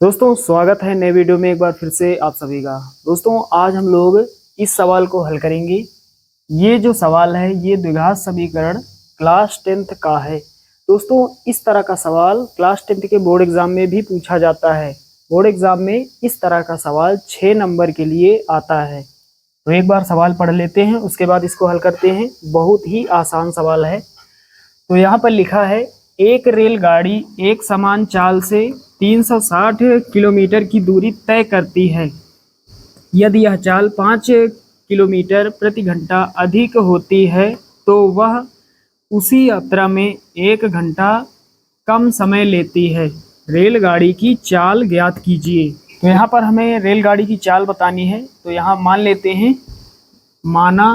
दोस्तों स्वागत है नए वीडियो में एक बार फिर से आप सभी का। दोस्तों आज हम लोग इस सवाल को हल करेंगे। ये जो सवाल है ये द्विघात समीकरण क्लास 10th का है। दोस्तों इस तरह का सवाल क्लास 10th के बोर्ड एग्जाम में भी पूछा जाता है। बोर्ड एग्जाम में इस तरह का सवाल 6 नंबर के लिए आता है। तो एक बार सवाल पढ़ लेते हैं, उसके बाद इसको हल करते हैं। बहुत ही आसान सवाल है। तो यहाँ पर लिखा है एक रेलगाड़ी एक समान चाल से 360 किलोमीटर की दूरी तय करती है। यदि यह चाल 5 किलोमीटर प्रति घंटा अधिक होती है तो वह उसी यात्रा में 1 घंटा कम समय लेती है। रेलगाड़ी की चाल ज्ञात कीजिए। तो यहाँ पर हमें रेलगाड़ी की चाल बतानी है। तो यहाँ मान लेते हैं, माना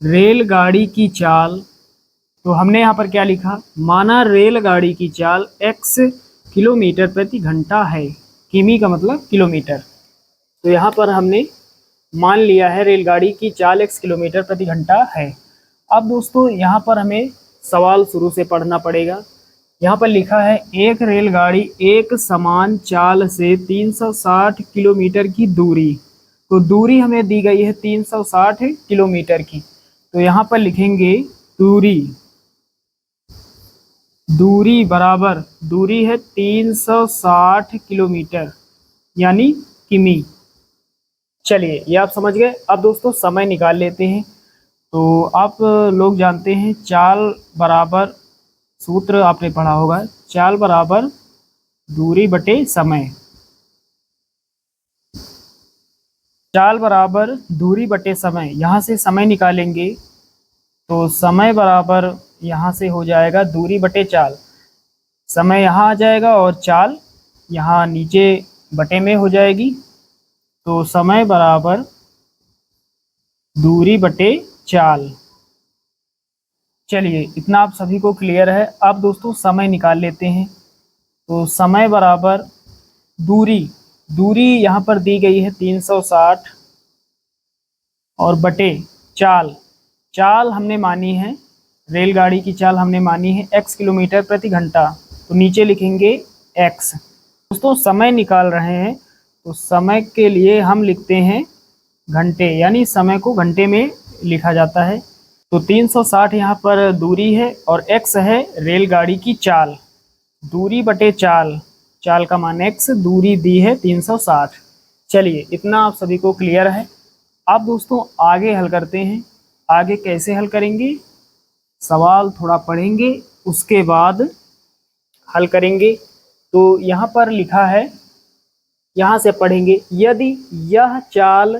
रेलगाड़ी की चाल, तो हमने यहाँ पर क्या लिखा, माना रेलगाड़ी की चाल x किलोमीटर प्रति घंटा है। किमी का मतलब किलोमीटर। तो यहाँ पर हमने मान लिया है रेलगाड़ी की चाल x किलोमीटर प्रति घंटा है। अब दोस्तों यहाँ पर हमें सवाल शुरू से पढ़ना पड़ेगा। यहाँ पर लिखा है एक रेलगाड़ी एक समान चाल से 360 किलोमीटर की दूरी। तो दूरी हमें दी गई है 360 किलोमीटर की। तो यहाँ पर लिखेंगे दूरी बराबर, दूरी है 360 किलोमीटर यानी किमी। चलिए ये आप समझ गए। अब दोस्तों समय निकाल लेते हैं। तो आप लोग जानते हैं चाल बराबर, सूत्र आपने पढ़ा होगा, चाल बराबर दूरी बटे समय। चाल बराबर दूरी बटे समय, यहाँ से समय निकालेंगे तो समय बराबर यहाँ से हो जाएगा दूरी बटे चाल। समय यहाँ आ जाएगा और चाल यहाँ नीचे बटे में हो जाएगी। तो समय बराबर दूरी बटे चाल। चलिए इतना आप सभी को क्लियर है। अब दोस्तों समय निकाल लेते हैं। तो समय बराबर दूरी यहाँ पर दी गई है 360 और बटे चाल हमने मानी है, रेलगाड़ी की चाल हमने मानी है x किलोमीटर प्रति घंटा। तो नीचे लिखेंगे x। दोस्तों समय निकाल रहे हैं तो समय के लिए हम लिखते हैं घंटे, यानी समय को घंटे में लिखा जाता है। तो 360 यहाँ पर दूरी है और x है रेलगाड़ी की चाल। दूरी बटे चाल का मान x, दूरी दी है 360। चलिए इतना आप सभी को क्लियर है। अब दोस्तों आगे हल करते हैं। आगे कैसे हल करेंगे, सवाल थोड़ा पढ़ेंगे उसके बाद हल करेंगे। तो यहाँ पर लिखा है, यहाँ से पढ़ेंगे, यदि यह चाल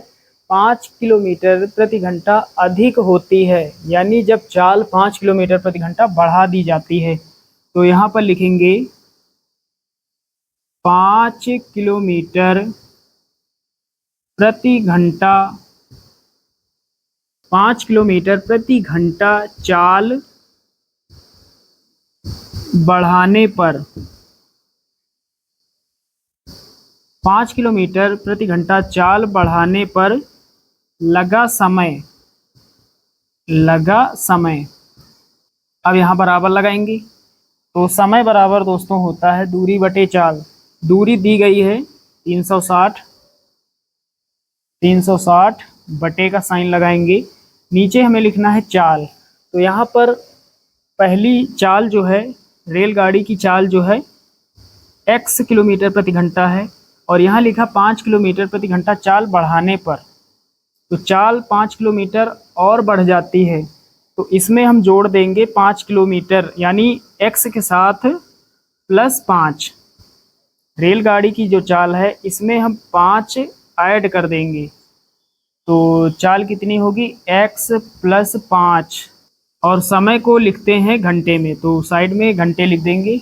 5 किलोमीटर प्रति घंटा अधिक होती है, यानी जब चाल 5 किलोमीटर प्रति घंटा बढ़ा दी जाती है। तो यहाँ पर लिखेंगे 5 किलोमीटर प्रति घंटा, 5 किलोमीटर प्रति घंटा चाल बढ़ाने पर, 5 किलोमीटर प्रति घंटा चाल बढ़ाने पर लगा समय। अब यहाँ बराबर लगाएंगे। तो समय बराबर दोस्तों होता है दूरी बटे चाल। दूरी दी गई है 360 बटे का साइन लगाएंगे। नीचे हमें लिखना है चाल। तो यहाँ पर पहली चाल जो है, रेलगाड़ी की चाल जो है x किलोमीटर प्रति घंटा है और यहाँ लिखा 5 किलोमीटर प्रति घंटा चाल बढ़ाने पर। तो चाल 5 किलोमीटर और बढ़ जाती है तो इसमें हम जोड़ देंगे 5 किलोमीटर, यानी x के साथ +5। रेलगाड़ी की जो चाल है इसमें हम 5 ऐड कर देंगे। तो चाल कितनी होगी, x + 5। और समय को लिखते हैं घंटे में, तो साइड में घंटे लिख देंगे।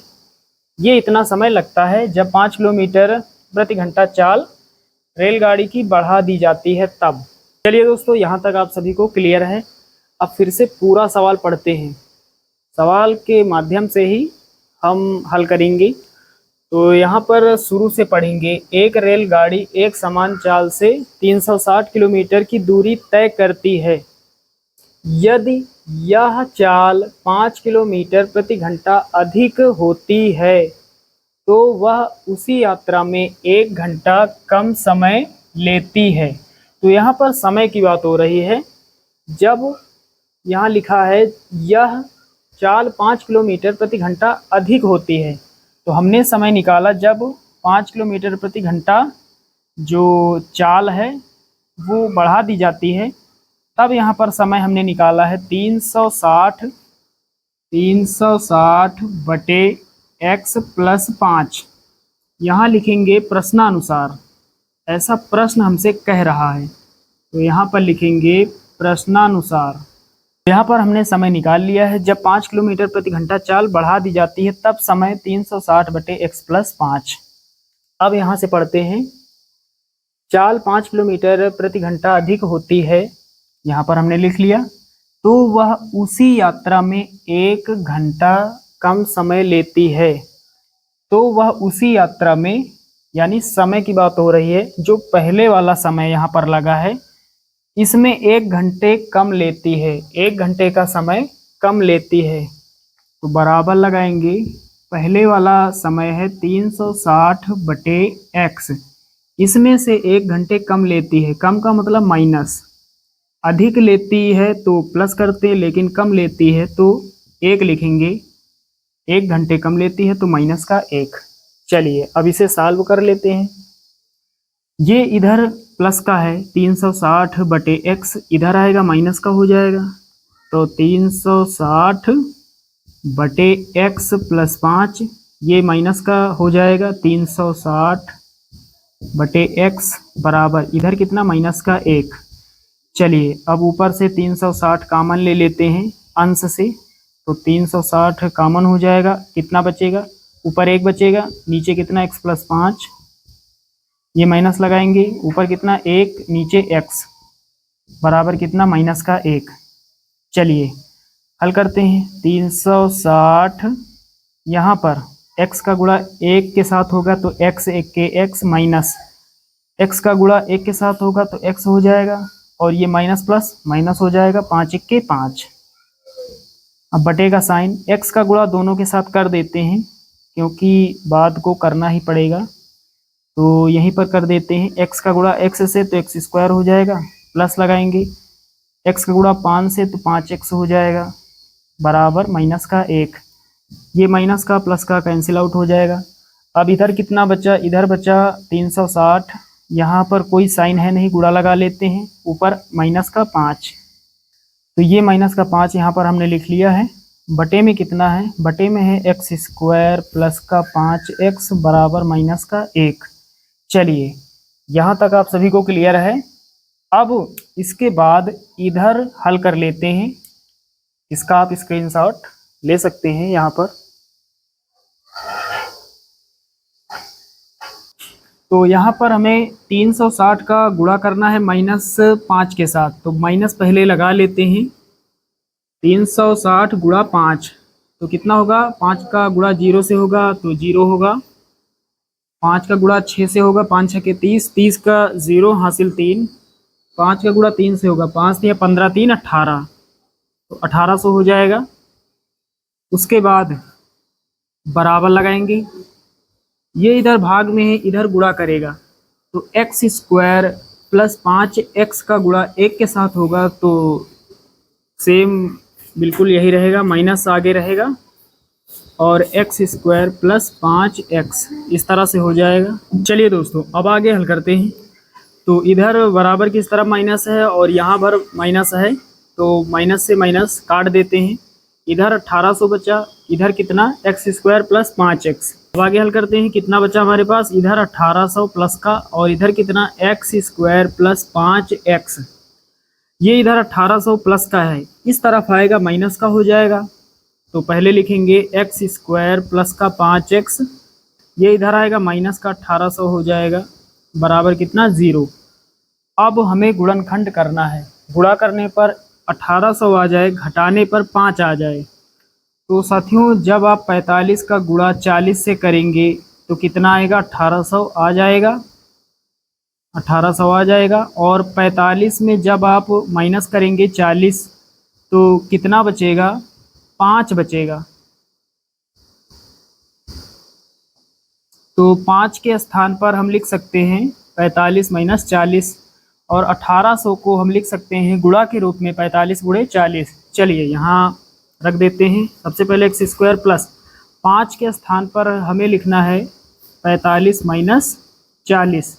ये इतना समय लगता है जब 5 किलोमीटर प्रति घंटा चाल रेलगाड़ी की बढ़ा दी जाती है तब। चलिए दोस्तों यहाँ तक आप सभी को क्लियर है। अब फिर से पूरा सवाल पढ़ते हैं। सवाल के माध्यम से ही हम हल करेंगे। तो यहाँ पर शुरू से पढ़ेंगे। एक रेलगाड़ी एक समान चाल से 360 किलोमीटर की दूरी तय करती है। यदि यह चाल 5 किलोमीटर प्रति घंटा अधिक होती है तो वह उसी यात्रा में 1 घंटा कम समय लेती है। तो यहाँ पर समय की बात हो रही है। जब यहाँ लिखा है यह चाल 5 किलोमीटर प्रति घंटा अधिक होती है, तो हमने समय निकाला जब 5 किलोमीटर प्रति घंटा जो चाल है वो बढ़ा दी जाती है, तब यहाँ पर समय हमने निकाला है 360 बटे x प्लस 5। यहाँ लिखेंगे प्रश्नानुसार, ऐसा प्रश्न हमसे कह रहा है तो यहाँ पर लिखेंगे प्रश्नानुसार। यहाँ पर हमने समय निकाल लिया है। जब 5 किलोमीटर प्रति घंटा चाल बढ़ा दी जाती है तब समय 360 बटे x प्लस 5। अब यहाँ से पढ़ते हैं, चाल 5 किलोमीटर प्रति घंटा अधिक होती है, यहाँ पर हमने लिख लिया, तो वह उसी यात्रा में 1 घंटा कम समय लेती है। तो वह उसी यात्रा में, यानी समय की बात हो रही है, जो पहले वाला समय यहाँ पर लगा है इसमें 1 घंटे कम लेती है, 1 घंटे का समय कम लेती है। तो बराबर लगाएंगे, पहले वाला समय है 360 बटे x, इसमें से 1 घंटे कम लेती है, कम का मतलब माइनस, अधिक लेती है तो प्लस करते हैं, लेकिन कम लेती है तो 1 लिखेंगे, 1 घंटे कम लेती है तो माइनस का 1। चलिए अब इसे सॉल्व कर लेते हैं। ये इधर प्लस का है 360 बटे x, इधर आएगा माइनस का हो जाएगा, तो 360 बटे x प्लस 5, ये माइनस का हो जाएगा 360 बटे x बराबर इधर कितना, माइनस का 1। चलिए अब ऊपर से 360 कॉमन ले लेते हैं अंश से, तो 360 कॉमन हो जाएगा, कितना बचेगा, ऊपर 1 बचेगा, नीचे कितना x प्लस 5, ये माइनस लगाएंगे, ऊपर कितना 1, नीचे x बराबर कितना, माइनस का 1। चलिए हल करते हैं। 360 यहाँ पर x का गुणा 1 के साथ होगा तो x, 1 के x, माइनस x का गुणा 1 के साथ होगा तो x हो जाएगा, और ये माइनस प्लस माइनस हो जाएगा, 5 1 के 5। अब बटे का साइन, x का गुणा दोनों के साथ कर देते हैं क्योंकि बाद को करना ही पड़ेगा, तो यहीं पर कर देते हैं। x का गुणा x से तो x स्क्वायर हो जाएगा, प्लस लगाएंगे, x का गुणा 5 से तो 5x हो जाएगा बराबर माइनस का 1। ये माइनस का प्लस का कैंसिल आउट हो जाएगा। अब इधर कितना बचा, इधर बचा 360, यहाँ पर कोई साइन है नहीं, गुणा लगा लेते हैं, ऊपर माइनस का 5, तो ये माइनस का 5 यहाँ पर हमने लिख लिया है। बटे में कितना है, बटे में है x स्क्वायर प्लस का 5x बराबर माइनस का 1। चलिए यहाँ तक आप सभी को क्लियर है। अब इसके बाद इधर हल कर लेते हैं, इसका आप स्क्रीनशॉट ले सकते हैं यहाँ पर। तो यहाँ पर हमें 360 का गुणा करना है -5 के साथ, तो माइनस पहले लगा लेते हैं। 360 गुणा 5 तो कितना होगा, 5 का गुणा 0 से होगा तो 0 होगा, 5 का गुणा 6 से होगा, 5 6 के 30, 30 का 0 हासिल 3, 5 का गुणा 3 से होगा, 5 या 15 3 18, तो 1800 हो जाएगा। उसके बाद बराबर लगाएंगे, ये इधर भाग में है, इधर गुणा करेगा तो x स्क्वायर प्लस 5x का गुणा 1 के साथ होगा, तो सेम बिल्कुल यही रहेगा, माइनस आगे रहेगा, और x स्क्वायर प्लस 5x इस तरह से हो जाएगा। चलिए दोस्तों अब आगे हल करते हैं। तो इधर बराबर की इस तरफ माइनस है और यहाँ पर माइनस है, तो माइनस से माइनस काट देते हैं। इधर 1800 बचा, इधर कितना x स्क्वायर प्लस 5x। अब आगे हल करते हैं, कितना बचा हमारे पास, इधर 1800 प्लस का, और इधर कितना x स्क्वायर प्लस 5x। ये इधर 1800 प्लस का है, इस तरफ आएगा माइनस का हो जाएगा, तो पहले लिखेंगे x स्क्वायर प्लस का 5x, ये इधर आएगा माइनस का 1800 हो जाएगा बराबर कितना 0। अब हमें गुणनखंड करना है, गुणा करने पर 1800 आ जाए, घटाने पर 5 आ जाए। तो साथियों जब आप 45 का गुणा 40 से करेंगे तो कितना आएगा, 1800 आ जाएगा, 1800 आ जाएगा। और 45 में जब आप माइनस करेंगे 40 तो कितना बचेगा, 5 बचेगा। तो 5 के स्थान पर हम लिख सकते हैं 45 माइनस 40, और 1800 को हम लिख सकते हैं गुणा के रूप में 45 गुणे 40। चलिए यहाँ रख देते हैं। सबसे पहले एक्स स्क्वायर प्लस 5 के स्थान पर हमें लिखना है 45 माइनस 40।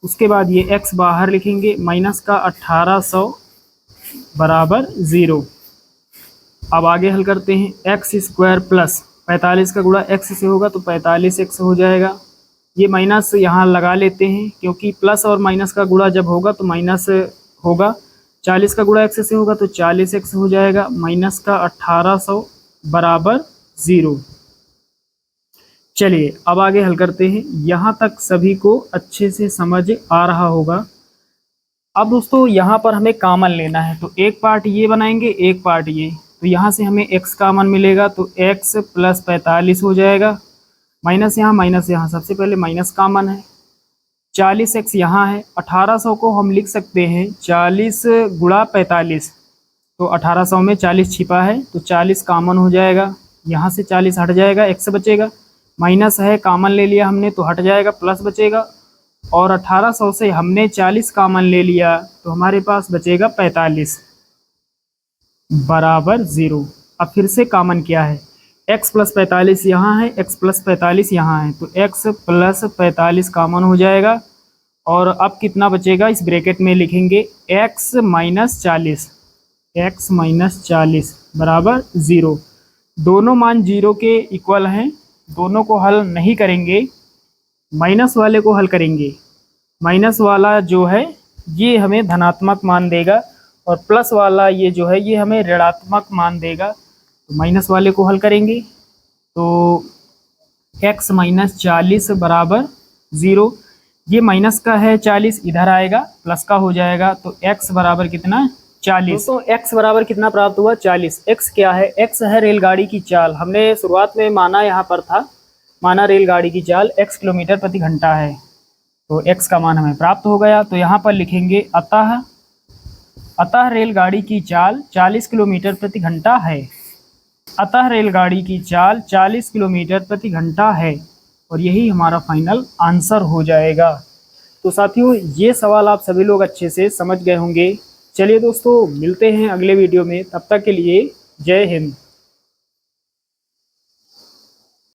उसके बाद ये x बाहर लिखेंगे, माइनस का 1800 बराबर 0। अब आगे हल करते हैं। एक्स स्क्वायर प्लस 45 का गुणा x से होगा तो 45x हो जाएगा। ये माइनस यहाँ लगा लेते हैं क्योंकि प्लस और माइनस का गुणा जब होगा तो माइनस होगा। 40 का गुणा x से होगा तो 40x हो जाएगा। माइनस का 1800 बराबर 0। चलिए अब आगे हल करते हैं। यहाँ तक सभी को अच्छे से समझ आ रहा होगा। अब दोस्तों यहाँ पर हमें कॉमन लेना है, तो एक पार्ट ये बनाएंगे, एक पार्ट ये। तो यहाँ से हमें x कॉमन मिलेगा तो x प्लस 45 हो जाएगा। माइनस यहाँ, सबसे पहले माइनस कॉमन है। 40x यहाँ है। 1800 को हम लिख सकते हैं 40 गुणा 45, तो 1800 में 40 छिपा है तो 40 कॉमन हो जाएगा। यहाँ से 40 हट जाएगा, x बचेगा। माइनस है, कॉमन ले लिया हमने तो हट जाएगा, प्लस बचेगा। और 1800 से हमने 40 कॉमन ले लिया तो हमारे पास बचेगा 45 बराबर 0। अब फिर से कॉमन क्या है, x प्लस 45 यहाँ है, x प्लस 45 यहाँ है, तो x प्लस 45 कॉमन हो जाएगा। और अब कितना बचेगा, इस ब्रैकेट में लिखेंगे x माइनस 40 बराबर 0। दोनों मान 0 के इक्वल हैं, दोनों को हल नहीं करेंगे, माइनस वाले को हल करेंगे। माइनस वाला जो है ये हमें धनात्मक मान देगा और प्लस वाला ये जो है ये हमें ऋणात्मक मान देगा। तो माइनस वाले को हल करेंगे तो x माइनस 40 बराबर 0। ये माइनस का है 40, इधर आएगा प्लस का हो जाएगा, तो x बराबर कितना, 40। तो x बराबर कितना प्राप्त हुआ, 40। x क्या है, x है रेलगाड़ी की चाल। हमने शुरुआत में माना यहाँ पर था, माना रेलगाड़ी की चाल x किलोमीटर प्रति घंटा है, तो x का मान हमें प्राप्त हो गया। तो यहाँ पर लिखेंगे अतः रेलगाड़ी की चाल 40 किलोमीटर प्रति घंटा है। अतः रेलगाड़ी की चाल 40 किलोमीटर प्रति घंटा है, और यही हमारा फाइनल आंसर हो जाएगा। तो साथियों ये सवाल आप सभी लोग अच्छे से समझ गए होंगे। चलिए दोस्तों मिलते हैं अगले वीडियो में, तब तक के लिए जय हिंद।